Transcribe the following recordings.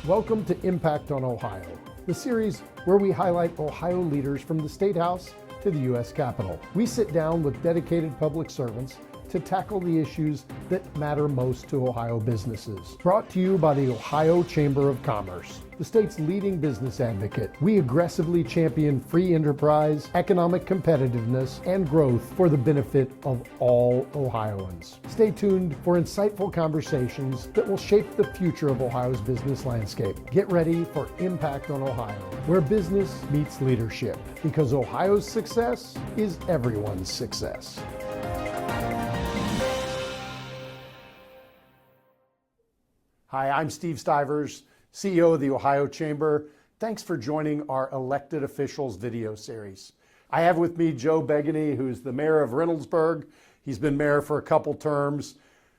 Welcome to Impact on Ohio, the series where we highlight Ohio leaders from the State House to the U.S. Capitol. We sit down with dedicated public servants to tackle the issues that matter most to Ohio businesses. Brought to you by the Ohio Chamber of Commerce, the state's leading business advocate. We aggressively champion free enterprise, economic competitiveness, and growth for the benefit of all Ohioans. Stay tuned for insightful conversations that will shape the future of Ohio's business landscape. Get ready for Impact on Ohio, where business meets leadership, because Ohio's success is everyone's success. Hi, I'm Steve Stivers, CEO of the Ohio Chamber. Thanks for joining our elected officials video series. I have with me Joe Begeny, who's the mayor of Reynoldsburg. He's been mayor for a couple terms.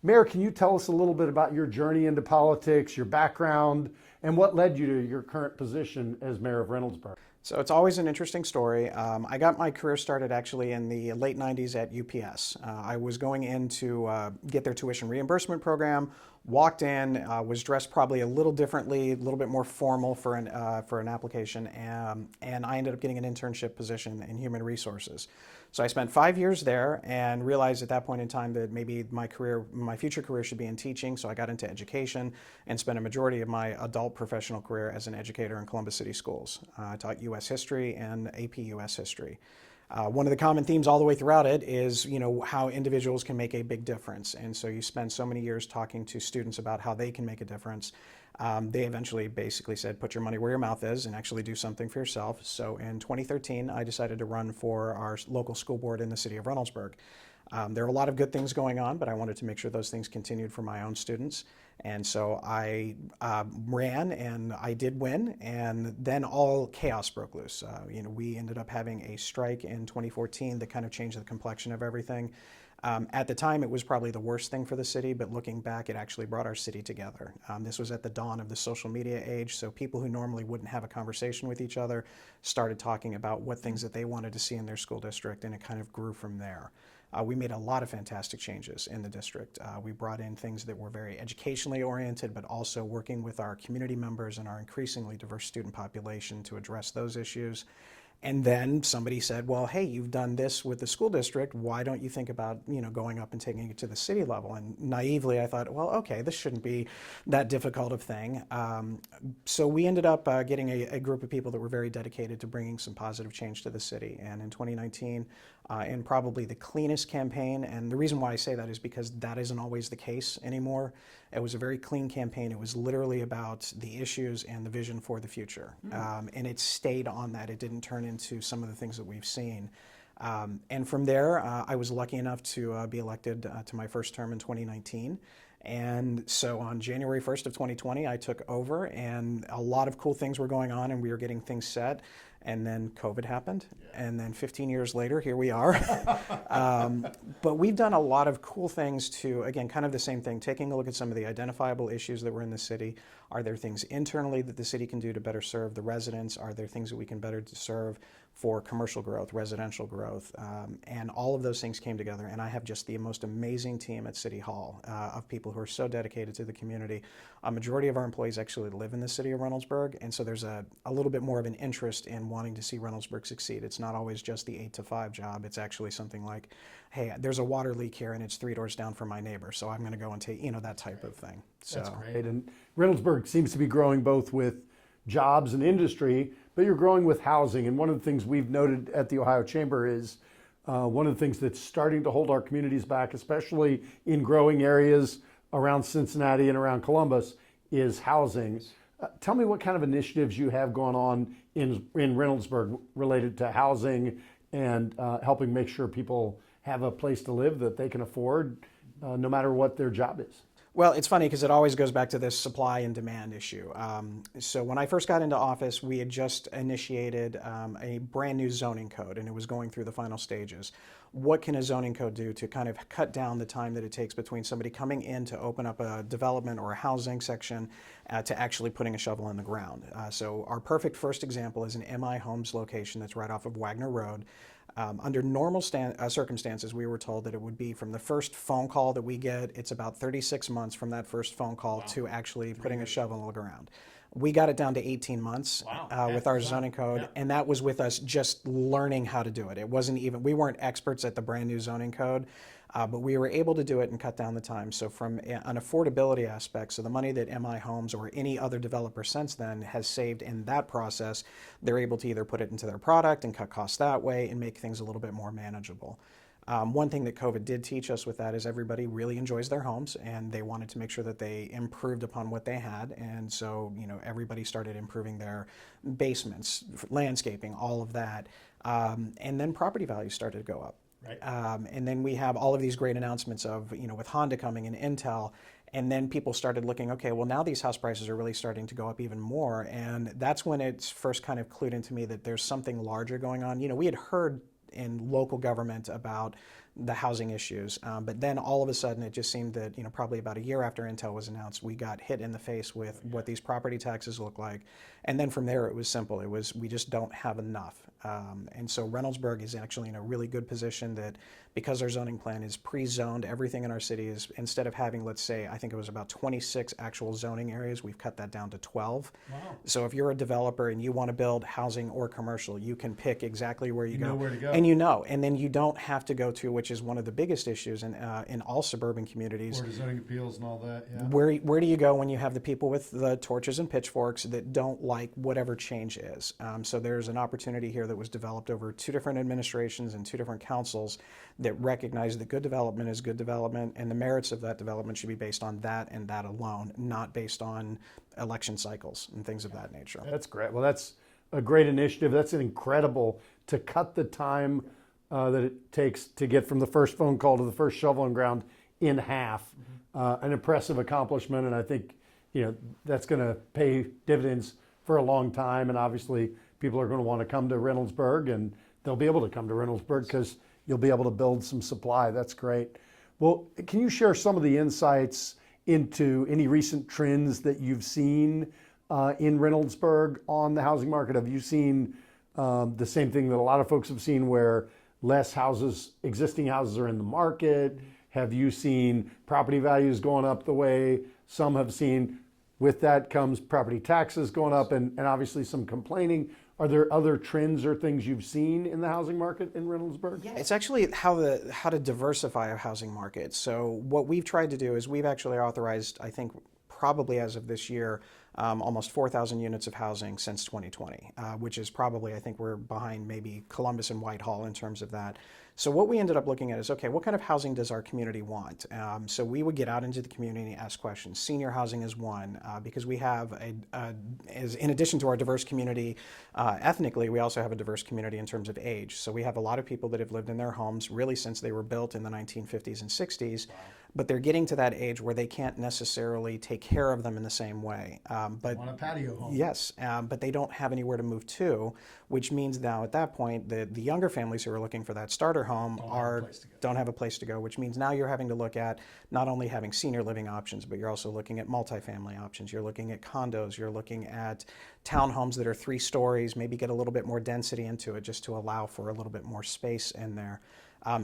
Mayor, can you tell us a little bit about your journey into politics, your background, and what led you to your current position as mayor of Reynoldsburg? So it's always an interesting story. I got my career started actually in the late 90s at UPS. I was going in to get their tuition reimbursement program, walked in, was dressed probably a little differently, a little bit more formal for an application, and I ended up getting an internship position in human resources. So I spent 5 years there and realized at that point in time that maybe my future career should be in teaching. So I got into education and spent a majority of my adult professional career as an educator in Columbus City schools. I taught U.S. history and AP U.S. history. One of the common themes all the way throughout it is, how individuals can make a big difference. And so you spend so many years talking to students about how they can make a difference. They eventually basically said, put your money where your mouth is and actually do something for yourself. So in 2013, I decided to run for our local school board in the city of Reynoldsburg. There are a lot of good things going on, but I wanted to make sure those things continued for my own students. And so I ran and I did win, and then all chaos broke loose. We ended up having a strike in 2014 that kind of changed the complexion of everything. At the time, it was probably the worst thing for the city, but looking back, it actually brought our city together. This was at the dawn of the social media age, so people who normally wouldn't have a conversation with each other started talking about what things that they wanted to see in their school district, and it kind of grew from there. We made a lot of fantastic changes in the district. We brought in things that were very educationally oriented, but also working with our community members and our increasingly diverse student population to address those issues. And then somebody said, well, hey, you've done this with the school district. Why don't you think about, going up and taking it to the city level? And naively, I thought, well, okay, this shouldn't be that difficult of thing. So we ended up getting a group of people that were very dedicated to bringing some positive change to the city. And in 2019, in probably the cleanest campaign, and the reason why I say that is because that isn't always the case anymore. It was a very clean campaign. It was literally about the issues and the vision for the future. And it stayed on that. It didn't turn into some of the things that we've seen. And from there, I was lucky enough to be elected to my first term in 2019. And so on January 1st of 2020, I took over, and a lot of cool things were going on, and we were getting things set. And then COVID happened, and then 15 years later, here we are. But we've done a lot of cool things to, again, kind of the same thing, taking a look at some of the identifiable issues that were in the city. Are there things internally that the city can do to better serve the residents? Are there things that we can better serve for commercial growth, residential growth? And all of those things came together, and I have just the most amazing team at City Hall of people who are so dedicated to the community. A majority of our employees actually live in the city of Reynoldsburg, and so there's a little bit more of an interest in wanting to see Reynoldsburg succeed. It's not always just the 8 to 5 job. It's actually something like, hey, there's a water leak here and it's 3 doors down from my neighbor, so I'm going to go and take, that type of thing. So that's great. And Reynoldsburg seems to be growing both with jobs and industry, but you're growing with housing. And one of the things we've noted at the Ohio Chamber is one of the things that's starting to hold our communities back, especially in growing areas around Cincinnati and around Columbus, is housing. Tell me what kind of initiatives you have going on in Reynoldsburg related to housing and helping make sure people have a place to live that they can afford no matter what their job is. Well, it's funny because it always goes back to this supply and demand issue. So when I first got into office, we had just initiated a brand new zoning code, and it was going through the final stages. What can a zoning code do to kind of cut down the time that it takes between somebody coming in to open up a development or a housing section to actually putting a shovel in the ground? So our perfect first example is an MI Homes location that's right off of Wagner Road. Under normal circumstances, we were told that it would be from the first phone call that we get, it's about 36 months from that first phone call to actually putting a shovel in the ground. We got it down to 18 months with our zoning code, and that was with us just learning how to do it. It wasn't even, we weren't experts at the brand new zoning code, but we were able to do it and cut down the time. So from an affordability aspect, so the money that MI Homes or any other developer since then has saved in that process, they're able to either put it into their product and cut costs that way and make things a little bit more manageable. One thing that COVID did teach us with that is everybody really enjoys their homes, and they wanted to make sure that they improved upon what they had. And so, everybody started improving their basements, landscaping, all of that. And then property values started to go up. Right. And then we have all of these great announcements of, with Honda coming and Intel. And then people started looking, okay, well, now these house prices are really starting to go up even more. And that's when it's first kind of clued into me that there's something larger going on. We had heard in local government about the housing issues, but then all of a sudden it just seemed that probably about a year after Intel was announced, we got hit in the face with what these property taxes look like, and then from there it was simple. It was we just don't have enough, and so Reynoldsburg is actually in a really good position that because our zoning plan is pre-zoned, everything in our city is, instead of having, let's say, I think it was about 26 actual zoning areas, we've cut that down to 12. Wow. So if you're a developer and you want to build housing or commercial, you can pick exactly where you go. know where to go. And then you don't have to go to, which is one of the biggest issues in all suburban communities. Board of Zoning Appeals and all that, yeah. Where do you go when you have the people with the torches and pitchforks that don't like whatever change is? So there's an opportunity here that was developed over 2 different administrations and 2 different councils that recognize that good development is good development, and the merits of that development should be based on that and that alone, not based on election cycles and things of that nature. That's great. Well, that's a great initiative. That's incredible to cut the time that it takes to get from the first phone call to the first shovel in ground in half. An impressive accomplishment, and I think that's going to pay dividends for a long time. And obviously, people are going to want to come to Reynoldsburg, and they'll be able to come to Reynoldsburg because you'll be able to build some supply. That's great. Well, can you share some of the insights into any recent trends that you've seen in Reynoldsburg on the housing market? Have you seen the same thing that a lot of folks have seen, where less existing houses are in the market? Have you seen property values going up the way some have seen? With that comes property taxes going up and obviously some complaining. Are there other trends or things you've seen in the housing market in Reynoldsburg? Yeah, it's actually how to diversify a housing market. So what we've tried to do is we've actually authorized, I think, probably as of this year, almost 4,000 units of housing since 2020, which is probably, I think we're behind maybe Columbus and Whitehall in terms of that. So what we ended up looking at is, okay, what kind of housing does our community want? So we would get out into the community and ask questions. Senior housing is one, because we have in addition to our diverse community ethnically, we also have a diverse community in terms of age. So we have a lot of people that have lived in their homes really since they were built in the 1950s and 60s. Wow. But they're getting to that age where they can't necessarily take care of them in the same way. But on a patio home. Yes, but they don't have anywhere to move to, which means now at that point, the younger families who are looking for that starter home don't have a place to go, which means now you're having to look at not only having senior living options, but you're also looking at multifamily options. You're looking at condos. You're looking at townhomes that are 3 stories, maybe get a little bit more density into it just to allow for a little bit more space in there.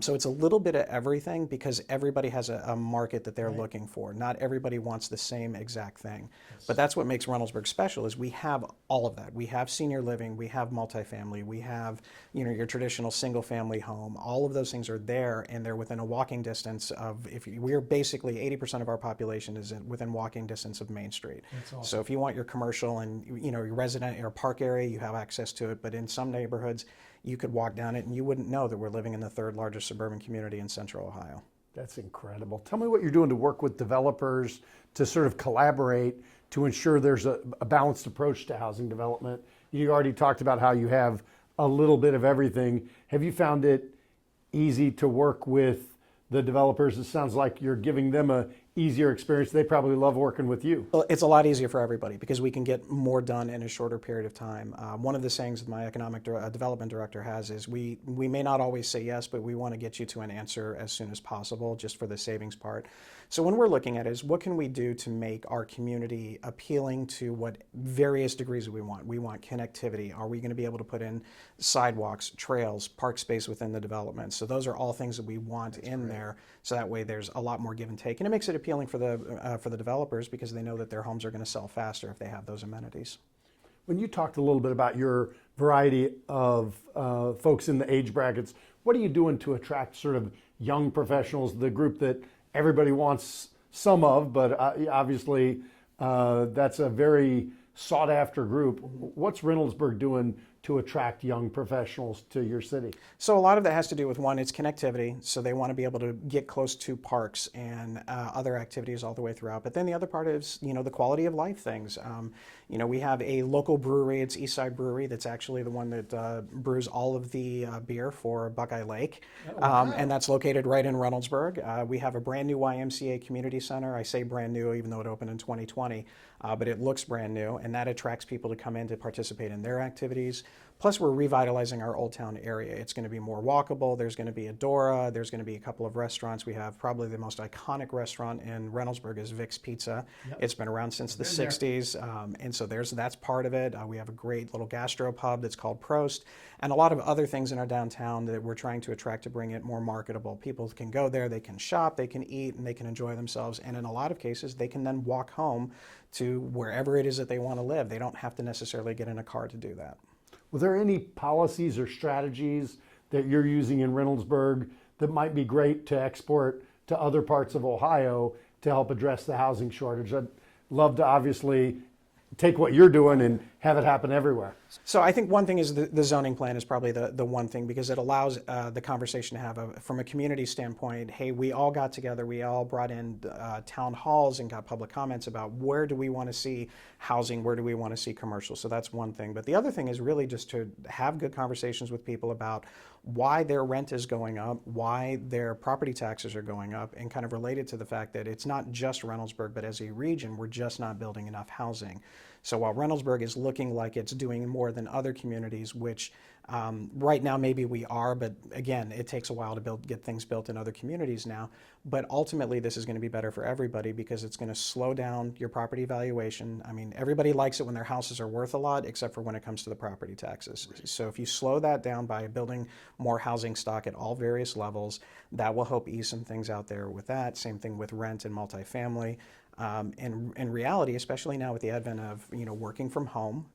So it's a little bit of everything because everybody has a market that they're looking for. Not everybody wants the same exact thing. Yes. But that's what makes Reynoldsburg special is we have all of that. We have senior living, we have multifamily, we have your traditional single family home. All of those things are there, and they're within a walking distance of, we're basically 80% of our population is within walking distance of Main Street. That's awesome. So if you want your commercial and your resident or park area, you have access to it. But in some neighborhoods, you could walk down it and you wouldn't know that we're living in the 3rd largest suburban community in Central Ohio. That's incredible. Tell me what you're doing to work with developers to sort of collaborate to ensure there's a balanced approach to housing development. You already talked about how you have a little bit of everything. Have you found it easy to work with the developers? It sounds like you're giving them a easier experience. They probably love working with you. Well, it's a lot easier for everybody because we can get more done in a shorter period of time. One of the sayings that my economic development director has is we may not always say yes, but we want to get you to an answer as soon as possible just for the savings part. So when we're looking at it is what can we do to make our community appealing to what various degrees we want. We want connectivity. Are we going to be able to put in sidewalks, trails, park space within the development? So those are all things that we want in there. So that way there's a lot more give and take. And it makes it appealing for the developers because they know that their homes are going to sell faster if they have those amenities. When you talked a little bit about your variety of folks in the age brackets, what are you doing to attract sort of young professionals, the group that everybody wants some of, but obviously that's a very sought after group. What's Reynoldsburg doing to attract young professionals to your city? So a lot of that has to do with, one, it's connectivity. So they want to be able to get close to parks and other activities all the way throughout. But then the other part is, the quality of life things. We have a local brewery. It's Eastside Brewery. That's actually the one that brews all of the beer for Buckeye Lake. And that's located right in Reynoldsburg. We have a brand new YMCA community center. I say brand new, even though it opened in 2020, but it looks brand new, and that attracts people to come in to participate in their activities. Plus, we're revitalizing our Old Town area. It's going to be more walkable. There's going to be a Dora. There's going to be a couple of restaurants. We have probably the most iconic restaurant in Reynoldsburg is Vic's Pizza. Yep. It's been around since the 60s, and so that's part of it. We have a great little gastro pub that's called Prost, and a lot of other things in our downtown that we're trying to attract to bring it more marketable. People can go there, they can shop, they can eat, and they can enjoy themselves, and in a lot of cases, they can then walk home to wherever it is that they want to live. They don't have to necessarily get in a car to do that. Were there any policies or strategies that you're using in Reynoldsburg that might be great to export to other parts of Ohio to help address the housing shortage? I'd love to obviously take what you're doing and have it happen everywhere. So I think one thing is the zoning plan is probably the one thing, because it allows the conversation to have from a community standpoint, hey, we all got together, we all brought in town halls and got public comments about where do we want to see housing, where do we want to see commercial. So that's one thing. But the other thing is really just to have good conversations with people about why their rent is going up, why their property taxes are going up, and kind of related to the fact that it's not just Reynoldsburg, but as a region, we're just not building enough housing. So while Reynoldsburg is looking like it's doing more than other communities, which right now maybe we are, but again, it takes a while to get things built in other communities now. But ultimately, this is going to be better for everybody because it's going to slow down your property valuation. I mean, everybody likes it when their houses are worth a lot, except for when it comes to the property taxes. Right. So if you slow that down by building more housing stock at all various levels, that will help ease some things out there with that. Same thing with rent and multifamily. And in reality, especially now with the advent of working from home,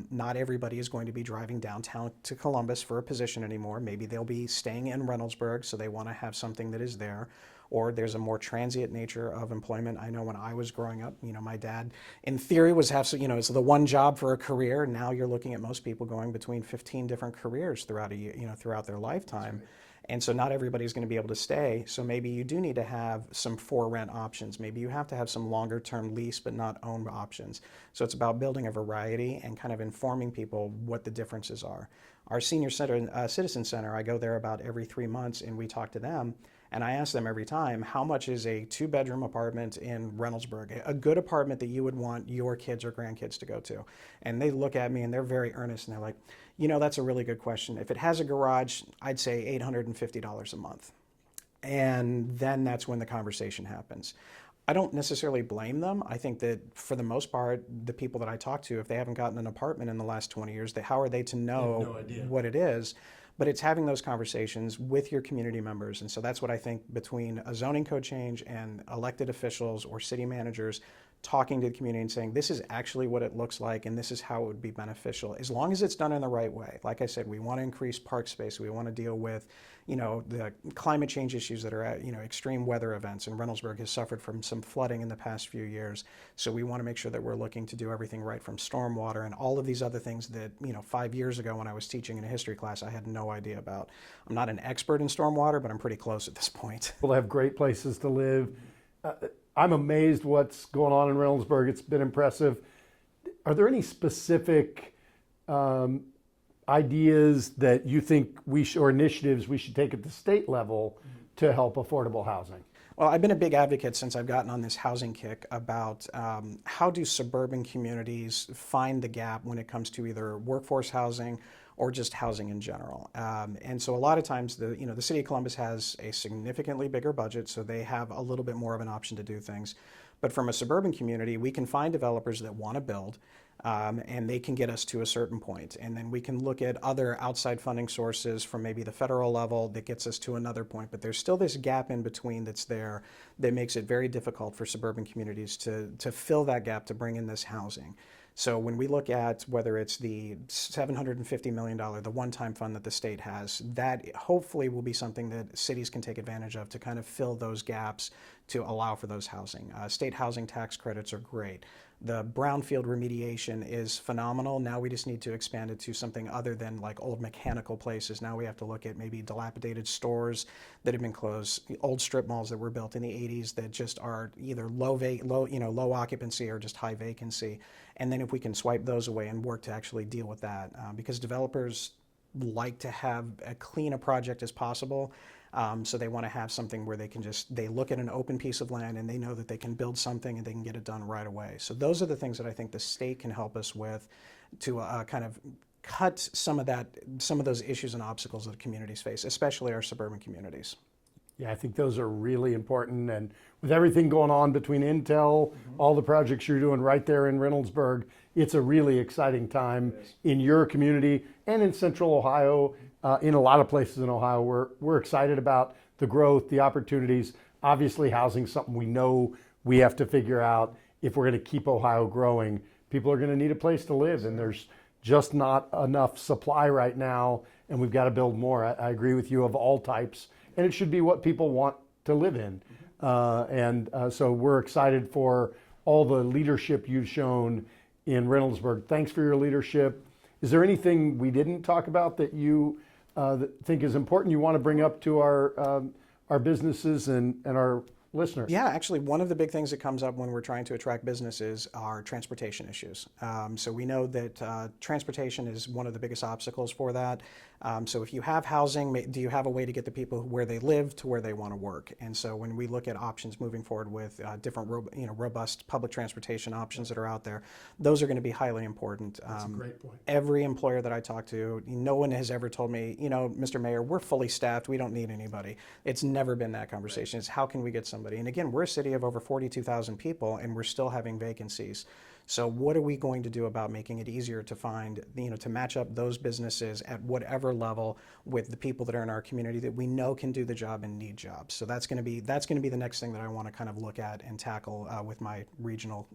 not everybody is going to be driving downtown to Columbus for a position anymore. Maybe they'll be staying in Reynoldsburg, so they want to have something that is there. Or there's a more transient nature of employment. I know when I was growing up, my dad, in theory, it's the one job for a career. Now you're looking at most people going between 15 different careers throughout a year, throughout their lifetime. Right. And so not everybody's going to be able to stay. So maybe you do need to have some for rent options. Maybe you have to have some longer term lease but not owned options. So it's about building a variety and kind of informing people what the differences are. Our senior citizen center, I go there about every 3 months and we talk to them. And I ask them every time, how much is a 2-bedroom apartment in Reynoldsburg, a good apartment that you would want your kids or grandkids to go to? And they look at me and they're very earnest and they're like, that's a really good question. If it has a garage, I'd say $850 a month. And then that's when the conversation happens. I don't necessarily blame them. I think that for the most part, the people that I talk to, if they haven't gotten an apartment in the last 20 years, how are they to know what it is? But it's having those conversations with your community members. And so that's what I think between a zoning code change and elected officials or city managers talking to the community and saying, this is actually what it looks like and this is how it would be beneficial, as long as it's done in the right way. Like I said, we want to increase park space. We want to deal with, the climate change issues that are at, extreme weather events. And Reynoldsburg has suffered from some flooding in the past few years. So we want to make sure that we're looking to do everything right, from stormwater and all of these other things that, 5 years ago when I was teaching in a history class, I had no idea about. I'm not an expert in stormwater, but I'm pretty close at this point. We'll have great places to live. I'm amazed what's going on in Reynoldsburg. It's been impressive. Are there any specific ideas that you think or initiatives we should take at the state level to help affordable housing? Well, I've been a big advocate since I've gotten on this housing kick about how do suburban communities find the gap when it comes to either workforce housing or just housing in general. And so a lot of times the city of Columbus has a significantly bigger budget, so they have a little bit more of an option to do things. But from a suburban community, we can find developers that want to build, and they can get us to a certain point. And then we can look at other outside funding sources from maybe the federal level that gets us to another point. But there's still this gap in between that's there that makes it very difficult for suburban communities to fill that gap, to bring in this housing. So when we look at whether it's the $750 million, the one-time fund that the state has, that hopefully will be something that cities can take advantage of to kind of fill those gaps to allow for those housing. State housing tax credits are great. The brownfield remediation is phenomenal. Now we just need to expand it to something other than like old mechanical places. Now we have to look at maybe dilapidated stores that have been closed, old strip malls that were built in the 80s that just are either low occupancy or just high vacancy. And then if we can swipe those away and work to actually deal with that, because developers like to have as clean a project as possible. So they want to have something where they look at an open piece of land and they know that they can build something and they can get it done right away. So those are the things that I think the state can help us with to kind of cut some of those issues and obstacles that communities face, especially our suburban communities. Yeah, I think those are really important. And with everything going on between Intel, all the projects you're doing right there in Reynoldsburg, it's a really exciting time in your community and in Central Ohio. In a lot of places in Ohio, we're excited about the growth, the opportunities. Obviously, housing is something we know we have to figure out if we're going to keep Ohio growing. People are going to need a place to live, and there's just not enough supply right now, and we've got to build more. I agree with you, of all types, and it should be what people want to live in. So we're excited for all the leadership you've shown in Reynoldsburg. Thanks for your leadership. Is there anything we didn't talk about that you that think is important you want to bring up to our businesses and our listeners? Yeah, actually, one of the big things that comes up when we're trying to attract businesses are transportation issues. So we know that transportation is one of the biggest obstacles for that. So if you have housing, do you have a way to get the people where they live to where they want to work? And so when we look at options moving forward with different robust public transportation options that are out there, those are going to be highly important. That's a great point. Every employer that I talk to, no one has ever told me, Mr. Mayor, we're fully staffed, we don't need anybody. It's never been that conversation. It's how can we get somebody? And again, we're a city of over 42,000 people and we're still having vacancies. So what are we going to do about making it easier to find, to match up those businesses at whatever level with the people that are in our community that we know can do the job and need jobs? So that's going to be the next thing that I want to kind of look at and tackle with my regional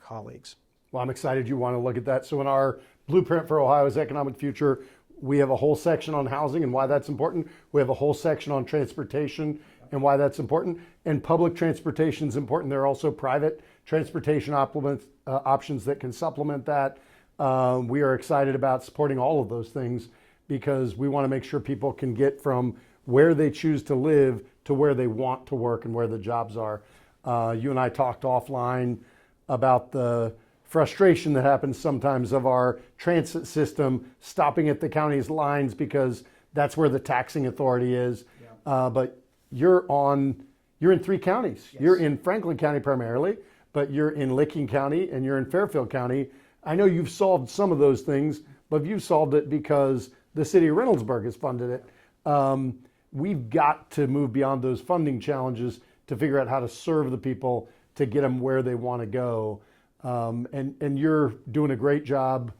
colleagues. Well, I'm excited you want to look at that. So in our Blueprint for Ohio's Economic Future, we have a whole section on housing and why that's important. We have a whole section on transportation and why that's important. And public transportation is important. There are also private transportation options that can supplement that. We are excited about supporting all of those things because we want to make sure people can get from where they choose to live to where they want to work and where the jobs are. You and I talked offline about the frustration that happens sometimes of our transit system stopping at the county's lines because that's where the taxing authority is. Yeah. But you're in 3 counties. Yes. You're in Franklin County primarily, but you're in Licking County and you're in Fairfield County. I know you've solved some of those things, but you've solved it because the city of Reynoldsburg has funded it. We've got to move beyond those funding challenges to figure out how to serve the people to get them where they want to go. And you're doing a great job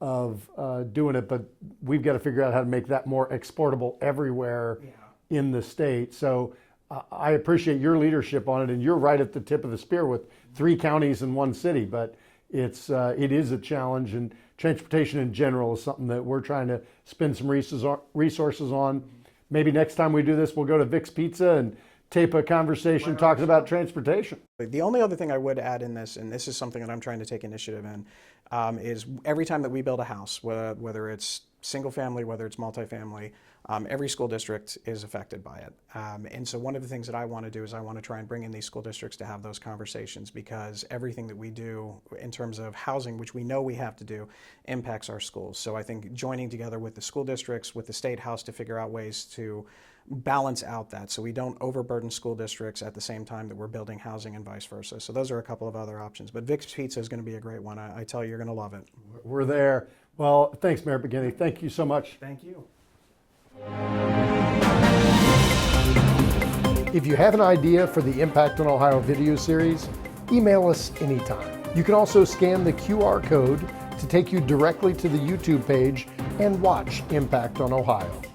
of doing it, but we've got to figure out how to make that more exportable everywhere in the state. So I appreciate your leadership on it, and you're right at the tip of the spear with 3 counties and 1 city, but it is a challenge, and transportation in general is something that we're trying to spend some resources on. Maybe next time we do this, we'll go to Vic's Pizza and tape a conversation talking about transportation. The only other thing I would add in this, and this is something that I'm trying to take initiative in, is every time that we build a house, whether it's single family, whether it's multifamily, every school district is affected by it. And so one of the things that I want to do is I want to try and bring in these school districts to have those conversations, because everything that we do in terms of housing, which we know we have to do, impacts our schools. So I think joining together with the school districts, with the State House, to figure out ways to balance out that so we don't overburden school districts at the same time that we're building housing and vice versa. So those are a couple of other options. But Vic's Pizza is going to be a great one. I tell you, you're going to love it. We're there. Well, thanks, Mayor Begeny. Thank you so much. Thank you. If you have an idea for the Impact on Ohio video series, email us anytime. You can also scan the QR code to take you directly to the YouTube page and watch Impact on Ohio.